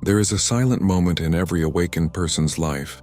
There is a silent moment in every awakened person's life,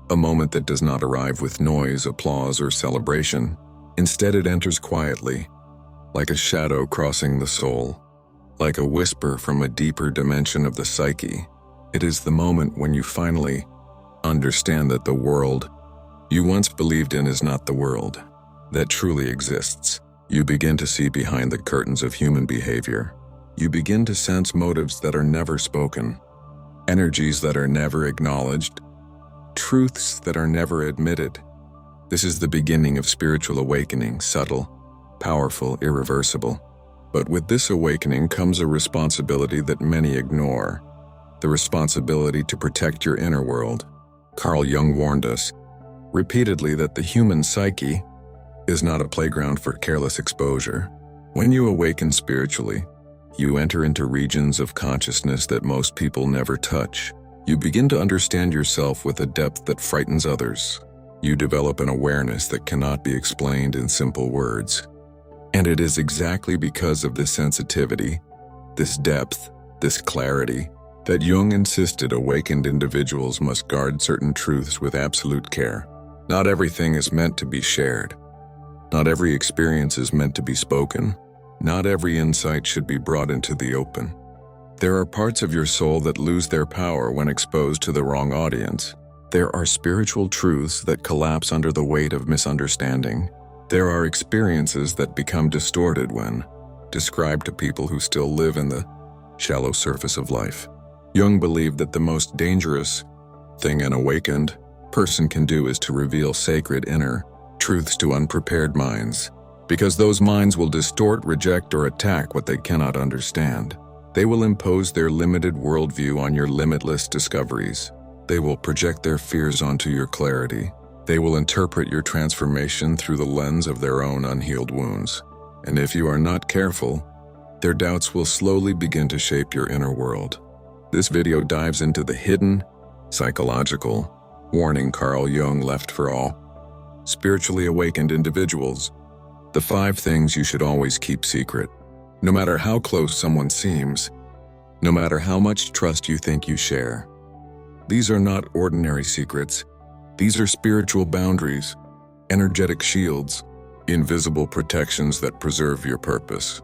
a moment that does not arrive with noise, applause, or celebration. Instead, it enters quietly, like a shadow crossing the soul, like a whisper from a deeper dimension of the psyche. It is the moment when you finally understand that the world you once believed in is not the world that truly exists. You begin to see behind the curtains of human behavior. You begin to sense motives that are never spoken, energies that are never acknowledged, truths that are never admitted. This is the beginning of spiritual awakening, subtle, powerful, irreversible. But with this awakening comes a responsibility that many ignore, the responsibility to protect your inner world. Carl Jung warned us repeatedly that the human psyche is not a playground for careless exposure. When you awaken spiritually, you enter into regions of consciousness that most people never touch. You begin to understand yourself with a depth that frightens others. You develop an awareness that cannot be explained in simple words. And it is exactly because of this sensitivity, this depth, this clarity, that Jung insisted awakened individuals must guard certain truths with absolute care. Not everything is meant to be shared. Not every experience is meant to be spoken. Not every insight should be brought into the open. There are parts of your soul that lose their power when exposed to the wrong audience. There are spiritual truths that collapse under the weight of misunderstanding. There are experiences that become distorted when described to people who still live in the shallow surface of life. Jung believed that the most dangerous thing an awakened person can do is to reveal sacred inner truths to unprepared minds, because those minds will distort, reject, or attack what they cannot understand. They will impose their limited worldview on your limitless discoveries. They will project their fears onto your clarity. They will interpret your transformation through the lens of their own unhealed wounds. And if you are not careful, their doubts will slowly begin to shape your inner world. This video dives into the hidden, psychological warning Carl Jung left for all spiritually awakened individuals. The 5 things you should always keep secret. No matter how close someone seems, no matter how much trust you think you share. These are not ordinary secrets. These are spiritual boundaries, energetic shields, invisible protections that preserve your purpose,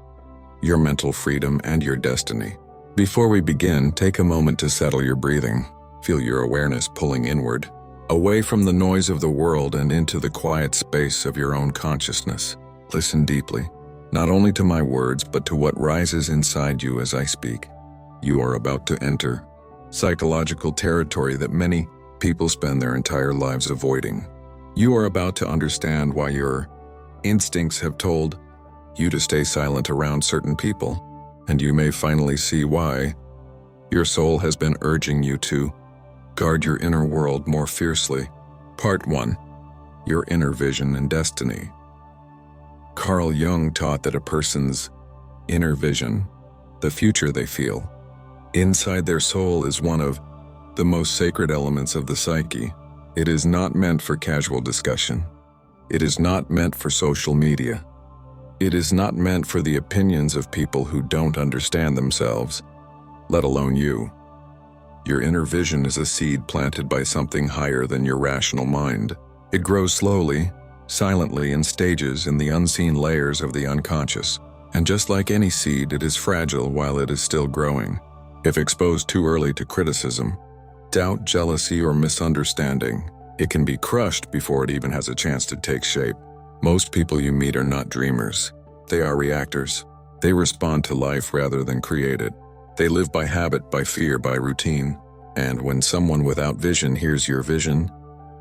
your mental freedom, and your destiny. Before we begin, take a moment to settle your breathing. Feel your awareness pulling inward, away from the noise of the world and into the quiet space of your own consciousness. Listen deeply, not only to my words, but to what rises inside you as I speak. You are about to enter psychological territory that many people spend their entire lives avoiding. You are about to understand why your instincts have told you to stay silent around certain people, and you may finally see why your soul has been urging you to guard your inner world more fiercely. Part 1. Your inner vision and destiny. Carl Jung taught that a person's inner vision, the future they feel inside their soul, is one of the most sacred elements of the psyche. It is not meant for casual discussion. It is not meant for social media. It is not meant for the opinions of people who don't understand themselves, let alone you. Your inner vision is a seed planted by something higher than your rational mind. It grows slowly, silently, in stages in the unseen layers of the unconscious. And just like any seed, it is fragile while it is still growing. If exposed too early to criticism, doubt, jealousy, or misunderstanding, it can be crushed before it even has a chance to take shape. Most people you meet are not dreamers. They are reactors. They respond to life rather than create it. They live by habit, by fear, by routine. And when someone without vision hears your vision,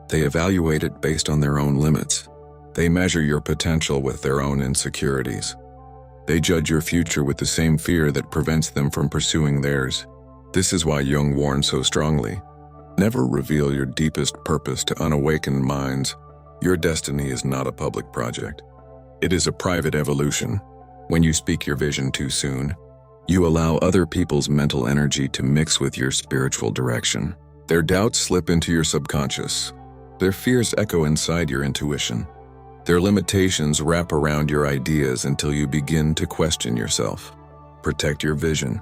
they evaluate it based on their own limits. They measure your potential with their own insecurities. They judge your future with the same fear that prevents them from pursuing theirs. This is why Jung warned so strongly: never reveal your deepest purpose to unawakened minds. Your destiny is not a public project. It is a private evolution. When you speak your vision too soon, you allow other people's mental energy to mix with your spiritual direction. Their doubts slip into your subconscious. Their fears echo inside your intuition. Their limitations wrap around your ideas until you begin to question yourself. Protect your vision.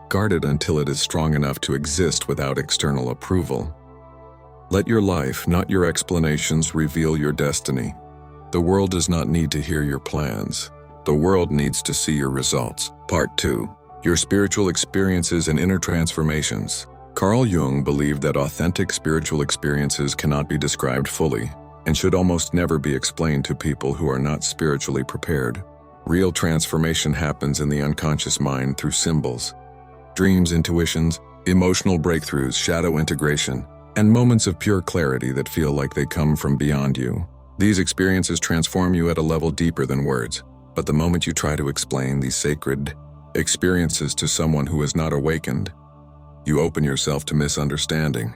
Guard it until it is strong enough to exist without external approval. Let your life, not your explanations, reveal your destiny. The world does not need to hear your plans. The world needs to see your results. Part 2. Your spiritual experiences and inner transformations. Carl Jung believed that authentic spiritual experiences cannot be described fully and should almost never be explained to people who are not spiritually prepared. Real transformation happens in the unconscious mind through symbols, dreams, intuitions, emotional breakthroughs, shadow integration, and moments of pure clarity that feel like they come from beyond you. These experiences transform you at a level deeper than words, but the moment you try to explain these sacred experiences to someone who is not awakened, you open yourself to misunderstanding.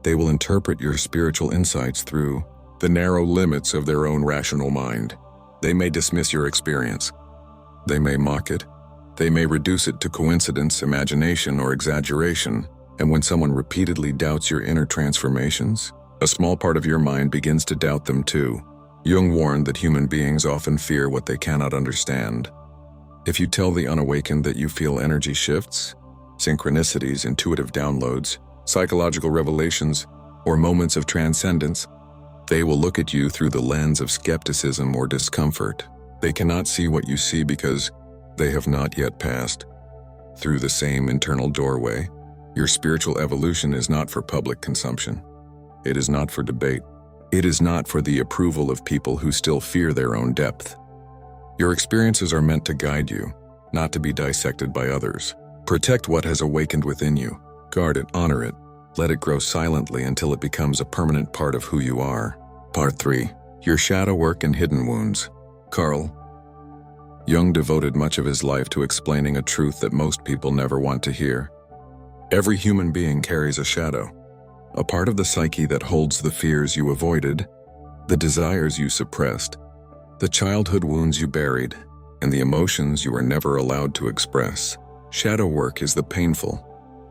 They will interpret your spiritual insights through the narrow limits of their own rational mind. They may dismiss your experience. They may mock it. They may reduce it to coincidence, imagination, or exaggeration. And when someone repeatedly doubts your inner transformations, a small part of your mind begins to doubt them too. Jung warned that human beings often fear what they cannot understand. If you tell the unawakened that you feel energy shifts, synchronicities, intuitive downloads, psychological revelations, or moments of transcendence, they will look at you through the lens of skepticism or discomfort. They cannot see what you see because they have not yet passed through the same internal doorway. Your spiritual evolution is not for public consumption. It is not for debate. It is not for the approval of people who still fear their own depth. Your experiences are meant to guide you, not to be dissected by others. Protect what has awakened within you. Guard it, honor it. Let it grow silently until it becomes a permanent part of who you are. Part 3. Your shadow work and hidden wounds. Carl Jung devoted much of his life to explaining a truth that most people never want to hear. Every human being carries a shadow, a part of the psyche that holds the fears you avoided, the desires you suppressed, the childhood wounds you buried, and the emotions you were never allowed to express. Shadow work is the painful,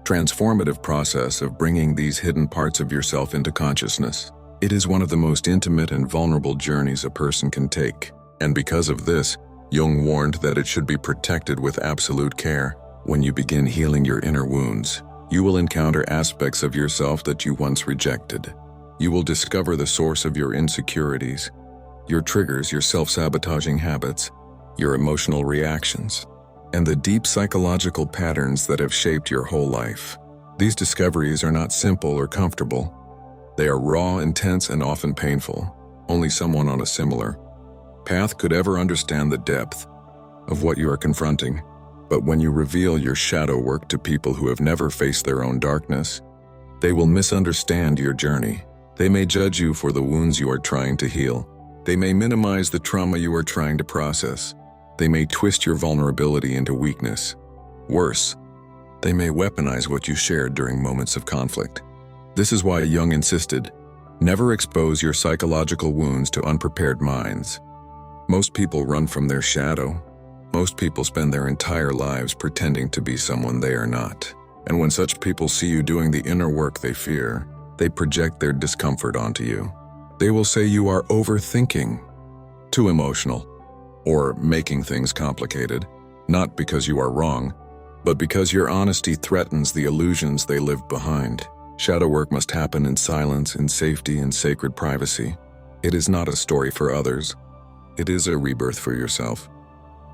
transformative process of bringing these hidden parts of yourself into consciousness. It is one of the most intimate and vulnerable journeys a person can take, and because of this, Jung warned that it should be protected with absolute care. When you begin healing your inner wounds, you will encounter aspects of yourself that you once rejected. You will discover the source of your insecurities, your triggers, your self-sabotaging habits, your emotional reactions, and the deep psychological patterns that have shaped your whole life. These discoveries are not simple or comfortable. They are raw, intense, and often painful. Only someone on a similar path could ever understand the depth of what you are confronting. But when you reveal your shadow work to people who have never faced their own darkness, they will misunderstand your journey. They may judge you for the wounds you are trying to heal. They may minimize the trauma you are trying to process. They may twist your vulnerability into weakness. Worse, they may weaponize what you shared during moments of conflict. This is why Jung insisted, never expose your psychological wounds to unprepared minds. Most people run from their shadow. Most people spend their entire lives pretending to be someone they are not. And when such people see you doing the inner work they fear, they project their discomfort onto you. They will say you are overthinking, too emotional, or making things complicated, not because you are wrong, but because your honesty threatens the illusions they live behind. Shadow work must happen in silence, in safety, in sacred privacy. It is not a story for others. It is a rebirth for yourself.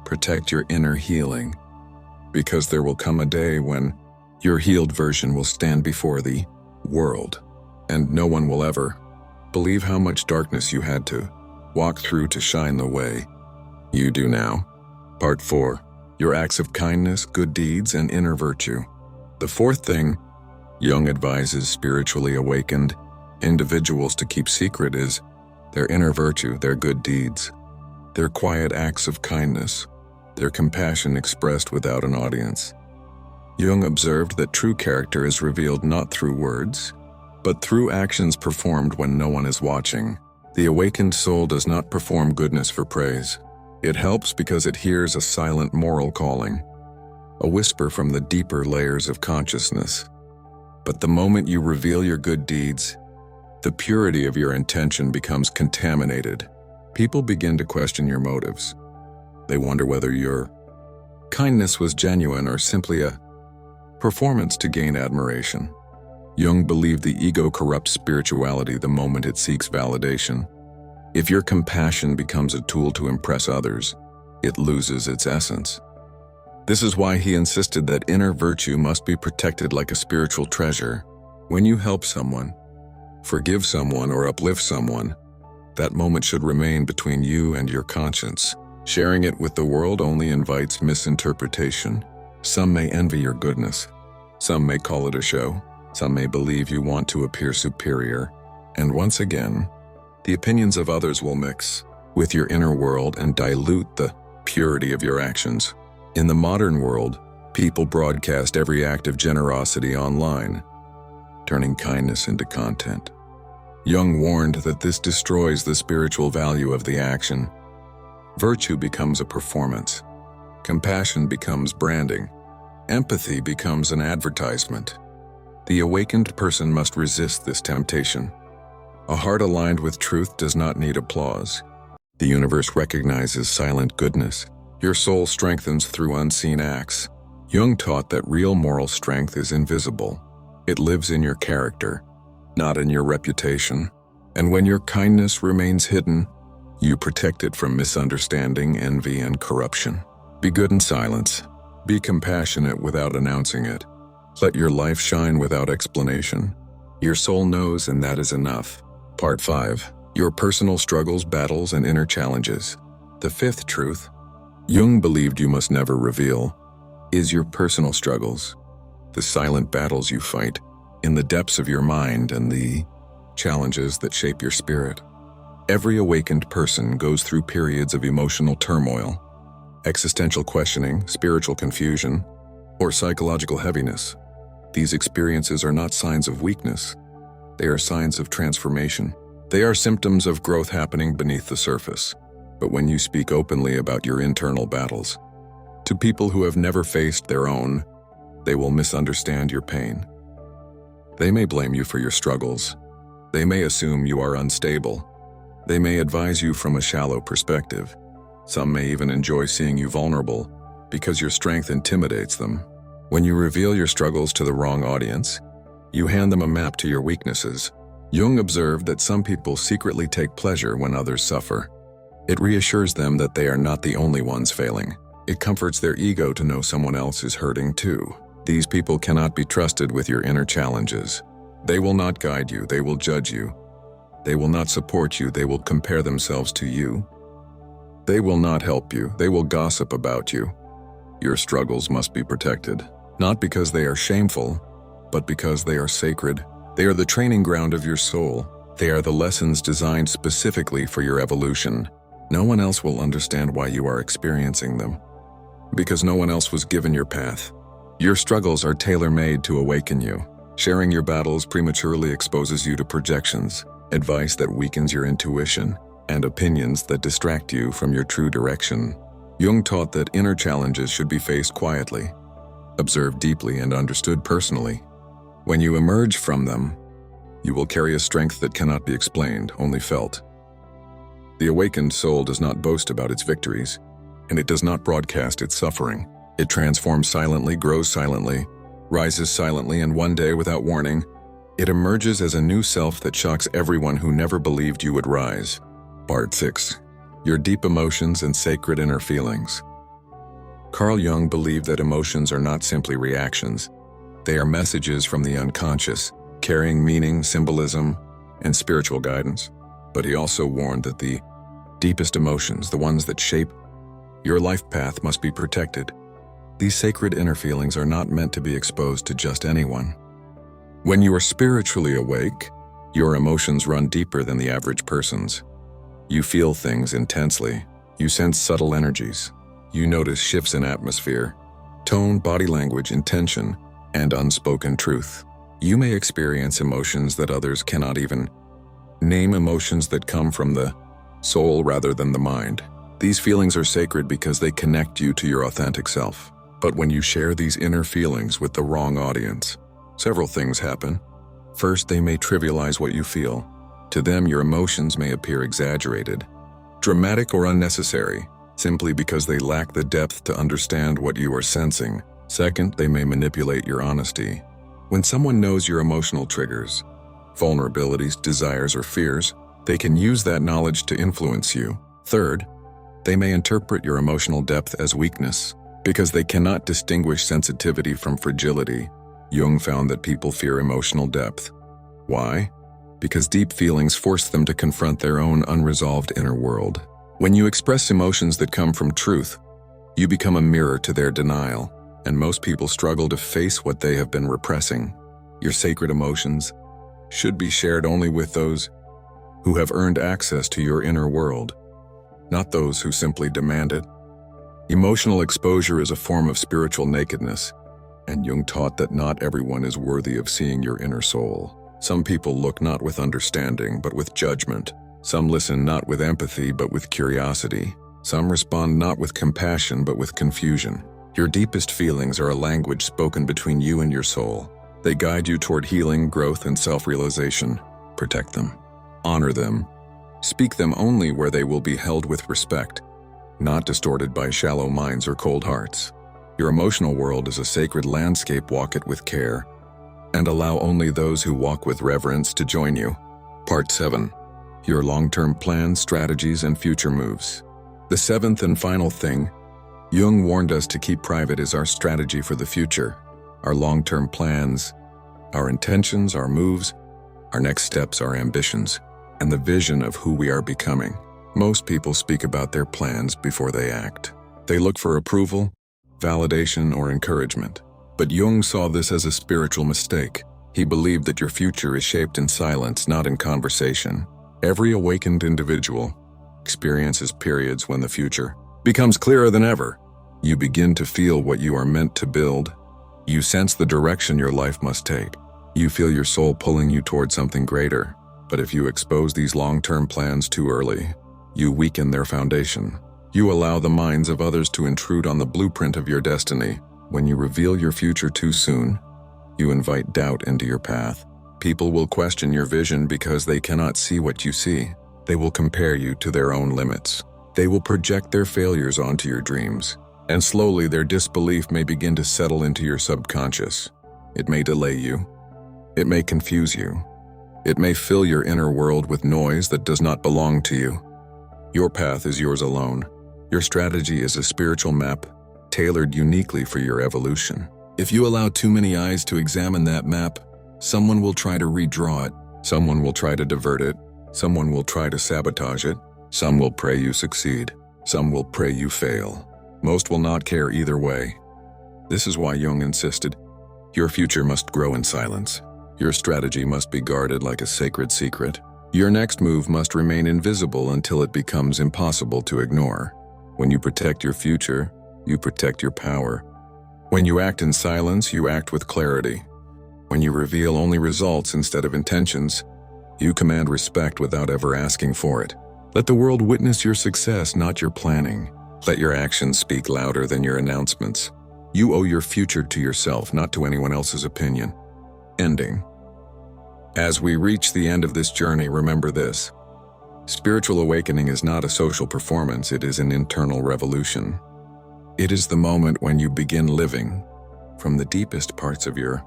Protect your inner healing, because there will come a day when your healed version will stand before the world, and no one will ever believe how much darkness you had to walk through to shine the way you do now. Part 4. Your acts of kindness, good deeds, and inner virtue. The fourth thing Jung advises spiritually awakened individuals to keep secret is their inner virtue, their good deeds, their quiet acts of kindness, their compassion expressed without an audience. Jung observed that true character is revealed not through words, but through actions performed when no one is watching. The awakened soul does not perform goodness for praise. It helps because it hears a silent moral calling, a whisper from the deeper layers of consciousness. But the moment you reveal your good deeds, the purity of your intention becomes contaminated. People begin to question your motives. They wonder whether your kindness was genuine or simply a Performance to gain admiration. Jung believed the ego corrupts spirituality the moment it seeks validation. If your compassion becomes a tool to impress others, it loses its essence. This is why he insisted that inner virtue must be protected like a spiritual treasure. When you help someone, forgive someone, or uplift someone, that moment should remain between you and your conscience. Sharing it with the world only invites misinterpretation. Some may envy your goodness. Some may call it a show. Some may believe you want to appear superior. And once again, the opinions of others will mix with your inner world and dilute the purity of your actions. In the modern world, people broadcast every act of generosity online, turning kindness into content. Jung warned that this destroys the spiritual value of the action. Virtue becomes a performance. Compassion becomes branding. Empathy becomes an advertisement. The awakened person must resist this temptation. A heart aligned with truth does not need applause. The universe recognizes silent goodness. Your soul strengthens through unseen acts. Jung taught that real moral strength is invisible. It lives in your character, not in your reputation. And when your kindness remains hidden, you protect it from misunderstanding, envy, and corruption. Be good in silence. Be compassionate without announcing it. Let your life shine without explanation. Your soul knows, and that is enough. Part 5. Your personal struggles, battles, and inner challenges. The fifth truth Jung believed you must never reveal is your personal struggles, the silent battles you fight in the depths of your mind, and the challenges that shape your spirit. Every awakened person goes through periods of emotional turmoil, existential questioning, spiritual confusion, or psychological heaviness. These experiences are not signs of weakness. They are signs of transformation. They are symptoms of growth happening beneath the surface. But when you speak openly about your internal battles, to people who have never faced their own, they will misunderstand your pain. They may blame you for your struggles. They may assume you are unstable. They may advise you from a shallow perspective. Some may even enjoy seeing you vulnerable because your strength intimidates them. When you reveal your struggles to the wrong audience, you hand them a map to your weaknesses. Jung observed that some people secretly take pleasure when others suffer. It reassures them that they are not the only ones failing. It comforts their ego to know someone else is hurting too. These people cannot be trusted with your inner challenges. They will not guide you, they will judge you. They will not support you, they will compare themselves to you. They will not help you, they will gossip about you. Your struggles must be protected, not because they are shameful, but because they are sacred. They are the training ground of your soul. They are the lessons designed specifically for your evolution. No one else will understand why you are experiencing them, because no one else was given your path. Your struggles are tailor-made to awaken you. Sharing your battles prematurely exposes you to projections, advice that weakens your intuition, and opinions that distract you from your true direction. Jung taught that inner challenges should be faced quietly, observed deeply, and understood personally. When you emerge from them, you will carry a strength that cannot be explained, only felt. The awakened soul does not boast about its victories, and it does not broadcast its suffering. It transforms silently, grows silently, rises silently, and one day, without warning, it emerges as a new self that shocks everyone who never believed you would rise. Part 6. Your deep emotions and sacred inner feelings. Carl Jung believed that emotions are not simply reactions. They are messages from the unconscious, carrying meaning, symbolism, and spiritual guidance. But he also warned that the deepest emotions, the ones that shape your life path, must be protected. These sacred inner feelings are not meant to be exposed to just anyone. When you are spiritually awake, your emotions run deeper than the average person's. You feel things intensely. You sense subtle energies. You notice shifts in atmosphere, tone, body language, intention, and unspoken truth. You may experience emotions that others cannot even name, emotions that come from the soul rather than the mind. These feelings are sacred because they connect you to your authentic self. But when you share these inner feelings with the wrong audience, several things happen. First, they may trivialize what you feel. To them, your emotions may appear exaggerated, dramatic, or unnecessary, simply because they lack the depth to understand what you are sensing. Second, they may manipulate your honesty. When someone knows your emotional triggers, vulnerabilities, desires, or fears, they can use that knowledge to influence you. Third, they may interpret your emotional depth as weakness. Because they cannot distinguish sensitivity from fragility, Jung found that people fear emotional depth. Why? Because deep feelings force them to confront their own unresolved inner world. When you express emotions that come from truth, you become a mirror to their denial, and most people struggle to face what they have been repressing. Your sacred emotions should be shared only with those who have earned access to your inner world, not those who simply demand it. Emotional exposure is a form of spiritual nakedness, and Jung taught that not everyone is worthy of seeing your inner soul. Some people look not with understanding, but with judgment. Some listen not with empathy, but with curiosity. Some respond not with compassion, but with confusion. Your deepest feelings are a language spoken between you and your soul. They guide you toward healing, growth, and self-realization. Protect them. Honor them. Speak them only where they will be held with respect, not distorted by shallow minds or cold hearts. Your emotional world is a sacred landscape. Walk it with care, and allow only those who walk with reverence to join you. Part 7. Your long-term plans, strategies, and future moves. The seventh and final thing Jung warned us to keep private is our strategy for the future. Our long-term plans, our intentions, our moves, our next steps, our ambitions, and the vision of who we are becoming. Most people speak about their plans before they act. They look for approval, validation, or encouragement. But Jung saw this as a spiritual mistake. He believed that your future is shaped in silence, not in conversation. Every awakened individual experiences periods when the future becomes clearer than ever. You begin to feel what you are meant to build. You sense the direction your life must take. You feel your soul pulling you toward something greater. But if you expose these long-term plans too early, you weaken their foundation. You allow the minds of others to intrude on the blueprint of your destiny. When you reveal your future too soon, you invite doubt into your path. People will question your vision because they cannot see what you see. They will compare you to their own limits. They will project their failures onto your dreams. And slowly their disbelief may begin to settle into your subconscious. It may delay you. It may confuse you. It may fill your inner world with noise that does not belong to you. Your path is yours alone. Your strategy is a spiritual map, tailored uniquely for your evolution. If you allow too many eyes to examine that map, someone will try to redraw it. Someone will try to divert it. Someone will try to sabotage it. Some will pray you succeed. Some will pray you fail. Most will not care either way. This is why Jung insisted, your future must grow in silence. Your strategy must be guarded like a sacred secret. Your next move must remain invisible until it becomes impossible to ignore. When you protect your future, you protect your power. When you act in silence, you act with clarity. When you reveal only results instead of intentions, you command respect without ever asking for it. Let the world witness your success, not your planning. Let your actions speak louder than your announcements. You owe your future to yourself, not to anyone else's opinion. Ending. As we reach the end of this journey, remember this. Spiritual awakening is not a social performance, it is an internal revolution. It is the moment when you begin living from the deepest parts of your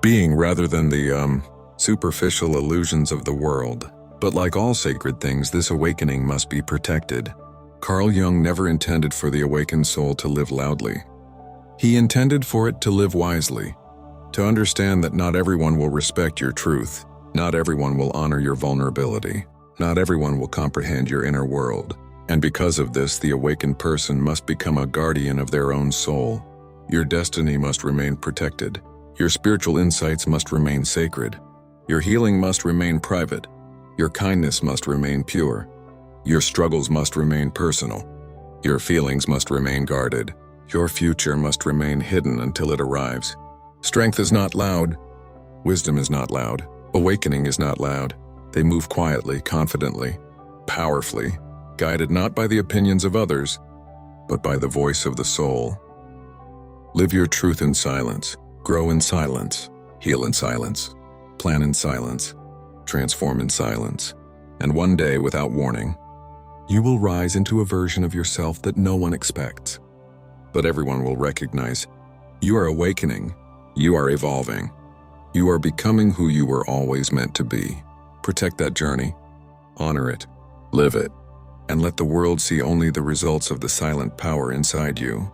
being rather than the superficial illusions of the world. But like all sacred things, this awakening must be protected. Carl Jung never intended for the awakened soul to live loudly. He intended for it to live wisely, to understand that not everyone will respect your truth, not everyone will honor your vulnerability, not everyone will comprehend your inner world. And because of this, the awakened person must become a guardian of their own soul. Your destiny must remain protected. Your spiritual insights must remain sacred. Your healing must remain private. Your kindness must remain pure. Your struggles must remain personal. Your feelings must remain guarded. Your future must remain hidden until it arrives. Strength is not loud. Wisdom is not loud. Awakening is not loud. They move quietly, confidently, powerfully, guided not by the opinions of others, but by the voice of the soul. Live your truth in silence. Grow in silence. Heal in silence. Plan in silence. Transform in silence. And one day, without warning, you will rise into a version of yourself that no one expects. But everyone will recognize. You are awakening. You are evolving. You are becoming who you were always meant to be. Protect that journey. Honor it. Live it. And let the world see only the results of the silent power inside you.